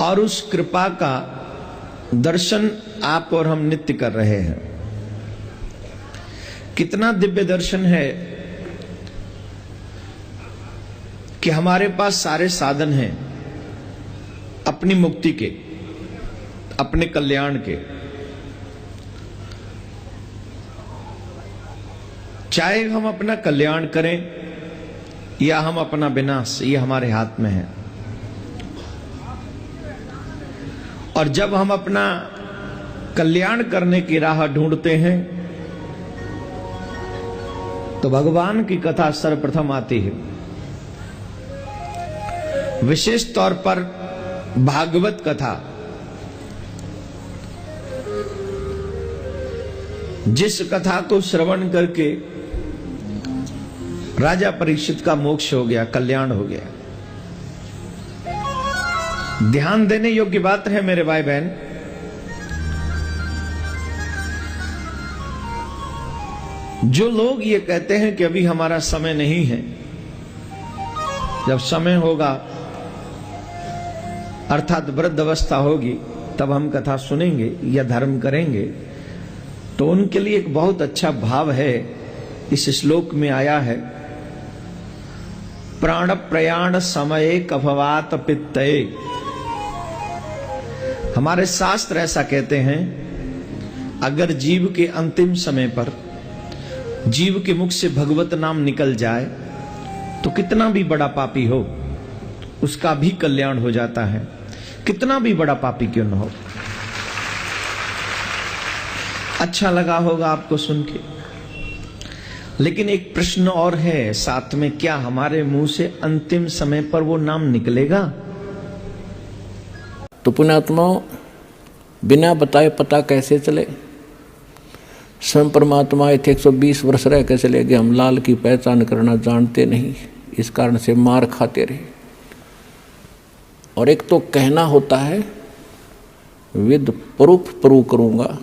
और उस कृपा का दर्शन आप और हम नित्य कर रहे हैं। कितना दिव्य दर्शन है कि हमारे पास सारे साधन हैं अपनी मुक्ति के, अपने कल्याण के। चाहे हम अपना कल्याण करें या हम अपना विनाश, ये हमारे हाथ में है। और जब हम अपना कल्याण करने की राह ढूंढते हैं तो भगवान की कथा सर्वप्रथम आती है। विशेष तौर पर भागवत कथा, जिस कथा को श्रवण करके राजा परीक्षित का मोक्ष हो गया, कल्याण हो गया। ध्यान देने योग्य बात है मेरे भाई बहन। जो लोग ये कहते हैं कि अभी हमारा समय नहीं है, जब समय होगा अर्थात वृद्ध अवस्था होगी तब हम कथा सुनेंगे या धर्म करेंगे, तो उनके लिए एक बहुत अच्छा भाव है इस श्लोक में आया है। प्राण प्रयाण समय कफवात पित्तये। हमारे शास्त्र ऐसा कहते हैं, अगर जीव के अंतिम समय पर जीव के मुख से भगवत नाम निकल जाए तो कितना भी बड़ा पापी हो उसका भी कल्याण हो जाता है, कितना भी बड़ा पापी क्यों न हो। अच्छा लगा होगा आपको सुन के, लेकिन एक प्रश्न और है साथ में, क्या हमारे मुंह से अंतिम समय पर वो नाम निकलेगा? तो पुण्यात्माओं, बिना बताए पता कैसे चले? स्वयं परमात्मा थे 120 वर्ष रह के चले गए, हम लाल की पहचान करना जानते नहीं, इस कारण से मार खाते रहे। और एक तो कहना होता है विद प्रूफ प्रूव करूंगा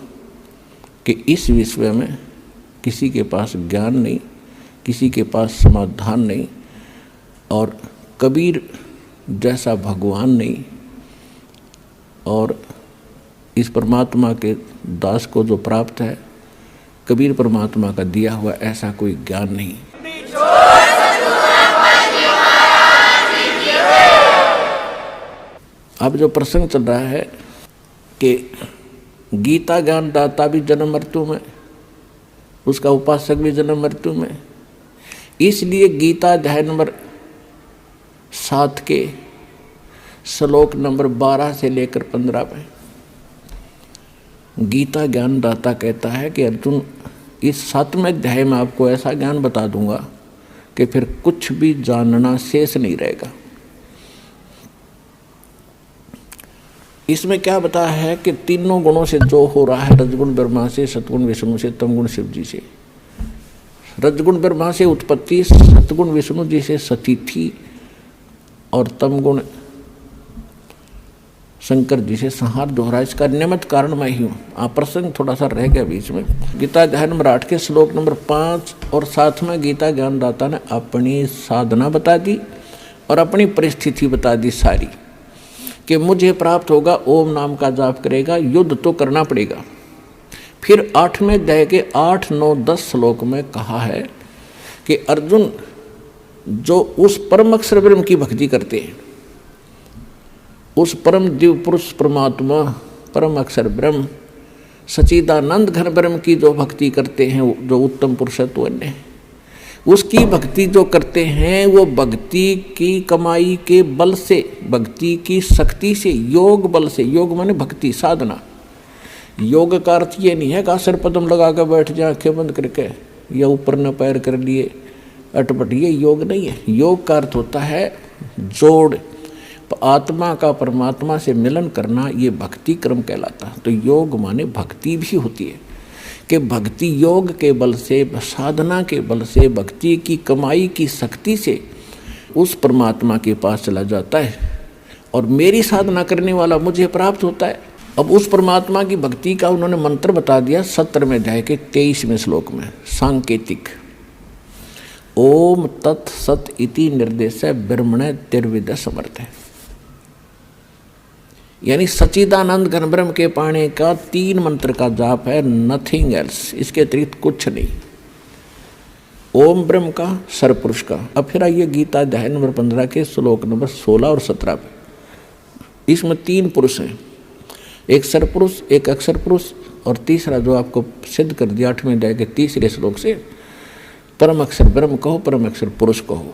कि इस विषय में किसी के पास ज्ञान नहीं, किसी के पास समाधान नहीं, और कबीर जैसा भगवान नहीं, और इस परमात्मा के दास को जो प्राप्त है कबीर परमात्मा का दिया हुआ ऐसा कोई ज्ञान नहीं। अब जो प्रसंग चल रहा है कि गीता ज्ञान दाता भी जन्म मृत्यु में, उसका उपासक भी जन्म मृत्यु में, इसलिए गीता अध्याय नंबर 7 के श्लोक नंबर 12 से लेकर 15 में गीता ज्ञान दाता कहता है कि अर्जुन, इस 7वें अध्याय में आपको ऐसा ज्ञान बता दूंगा कि फिर कुछ भी जानना शेष नहीं रहेगा। इसमें क्या बताया है कि तीनों गुणों से जो हो रहा है, रजगुण ब्रह्मा से, सतगुण विष्णु से, तमगुण शिव जी से। रजगुण ब्रह्मा से उत्पत्ति, सतगुण विष्णु जी से सतीथि, और तमगुण शंकर जी से संहार दोहरा। इसका निमित्त कारण मैं ही हूँ। प्रसंग थोड़ा सा रह गया बीच में। गीता अध्याय नंबर 8 के श्लोक नंबर 5 और 7 में गीता ज्ञानदाता ने अपनी साधना बता दी और अपनी परिस्थिति बता दी सारी, कि मुझे प्राप्त होगा, ओम नाम का जाप करेगा, युद्ध तो करना पड़ेगा। फिर 8वें अध्याय के 8, 9, 10 श्लोक में कहा है कि अर्जुन, जो उस परम अक्षर ब्रह्म की भक्ति करते हैं, उस परम दिव्य पुरुष परमात्मा परम अक्षर ब्रह्म सच्चिदानंद घन ब्रह्म की जो भक्ति करते हैं, जो उत्तम पुरुषत्व है, उसकी भक्ति जो करते हैं, वो भक्ति की कमाई के बल से, भक्ति की शक्ति से, योग बल से, योग माने भक्ति साधना। योग का अर्थ ये नहीं है कि सिर पदम लगा कर बैठ जाए आंखें बंद करके, या ऊपर न पैर कर लिए अटपट, ये योग नहीं है। योग का अर्थ होता है जोड़, आत्मा का परमात्मा से मिलन करना, ये भक्ति क्रम कहलाता है। तो योग माने भक्ति भी होती है, कि भक्ति योग के बल से, साधना के बल से, भक्ति की कमाई की शक्ति से उस परमात्मा के पास चला जाता है, और मेरी साधना करने वाला मुझे प्राप्त होता है। अब उस परमात्मा की भक्ति का उन्होंने मंत्र बता दिया 17वें अध्याय के 23वें श्लोक में, सांकेतिक। ओम तत् सत इति निर्देश ब्रह्मण तिर्विद समर्थ है। यानी सच्चिदानंद घन ब्रह्म के पाने का 3 मंत्र का जाप है, नथिंग एल्स, इसके अतिरिक्त कुछ नहीं। ओम ब्रह्म का, सरपुरुष का। अब फिर आइए गीता अध्याय नंबर 15 के श्लोक नंबर 16 और 17 पे। इसमें 3 पुरुष हैं, एक सरपुरुष, एक अक्षर पुरुष और तीसरा जो आपको सिद्ध कर दिया 8वें अध्याय के तीसरे श्लोक से, परम अक्षर ब्रह्म कहो, परम अक्षर पुरुष कहो।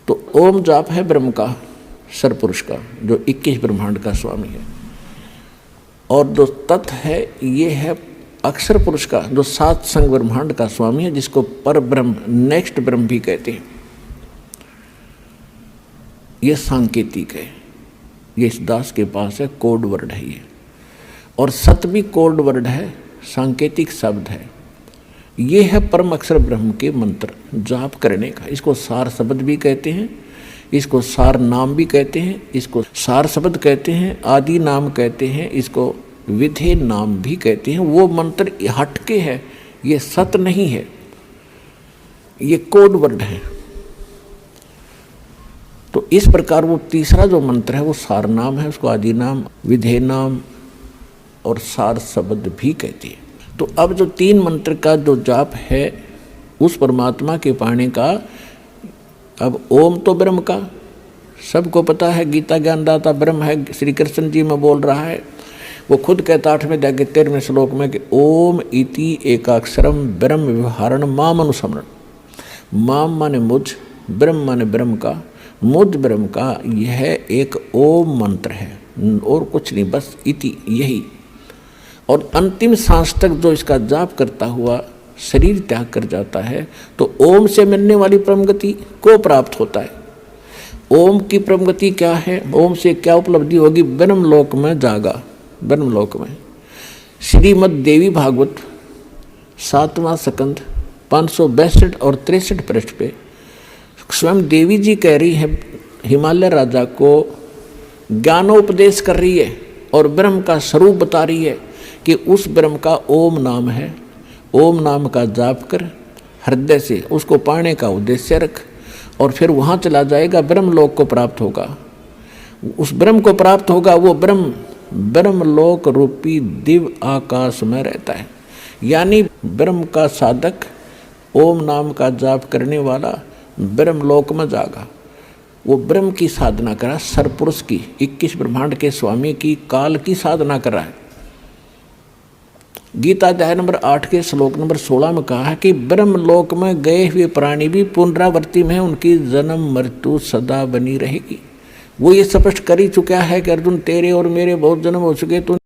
तो ओम जाप है ब्रह्म का, सरपुरुष का, जो 21 ब्रह्मांड का स्वामी है। और जो तत् है ये है अक्षर पुरुष का, जो 7 संग ब्रह्मांड का स्वामी है, जिसको पर ब्रह्म, नेक्स्ट ब्रह्म भी कहते हैं। ये सांकेतिक है, ये इस दास के पास है, कोड वर्ड है ये। और सत भी कोड वर्ड है, सांकेतिक शब्द है। ये है परम अक्षर ब्रह्म के मंत्र जाप करने का। इसको सार शब्द भी कहते हैं, इसको सार नाम भी कहते हैं, इसको सार शब्द कहते हैं, आदि नाम कहते हैं, इसको विधेय नाम भी कहते हैं। वो मंत्र हटके है, ये सत नहीं है, ये कोड वर्ड है। तो इस प्रकार वो तीसरा जो मंत्र है वो सार नाम है, उसको आदि नाम, विधेय नाम और सार शब्द भी कहते हैं। तो अब जो 3 मंत्र का जो जाप है उस परमात्मा के पाने का, अब ओम तो ब्रह्म का सबको पता है, गीता ज्ञानदाता ब्रह्म है, श्री कृष्ण जी में बोल रहा है। वो खुद कहता 8वें अध्याय के 13वें श्लोक में कि ओम इति एकाक्षरम ब्रह्म व्यवहारण माम अनुसमरण। माम माने मुझ, ब्रह्म माने ब्रह्म का, मुझ ब्रह्म का यह एक ओम मंत्र है और कुछ नहीं, बस इति यही। और अंतिम सांस तक जो इसका जाप करता हुआ शरीर त्याग कर जाता है तो ओम से मिलने वाली परम गति को प्राप्त होता है। ओम की परम गति क्या है, ओम से क्या उपलब्धि होगी? ब्रह्मलोक में जागा, ब्रह्मलोक में। श्रीमद् देवी भागवत 7वां स्कंद 562 और 63 पृष्ठ पे स्वयं देवी जी कह रही है, हिमालय राजा को ज्ञानोपदेश कर रही है और ब्रह्म का स्वरूप बता रही है कि उस ब्रह्म का ओम नाम है। ओम नाम का जाप कर हृदय से उसको पाने का उद्देश्य रख और फिर वहाँ चला जाएगा, ब्रह्मलोक को प्राप्त होगा। उस ब्रह्म को प्राप्त होगा, वो ब्रह्म ब्रह्मलोक रूपी दिव्य आकाश में रहता है। यानी ब्रह्म का साधक, ओम नाम का जाप करने वाला ब्रह्मलोक में जागा। वो ब्रह्म की साधना करा, सरपुरुष की, 21 ब्रह्मांड के स्वामी की, काल की साधना करा है। गीता अध्याय नंबर 8 के श्लोक नंबर 16 में कहा है कि ब्रह्मलोक में गए हुए प्राणी भी पुनरावृत्ति में उनकी जन्म मृत्यु सदा बनी रहेगी। वो ये स्पष्ट कर ही चुका है कि अर्जुन तेरे और मेरे बहुत जन्म हो चुके, तो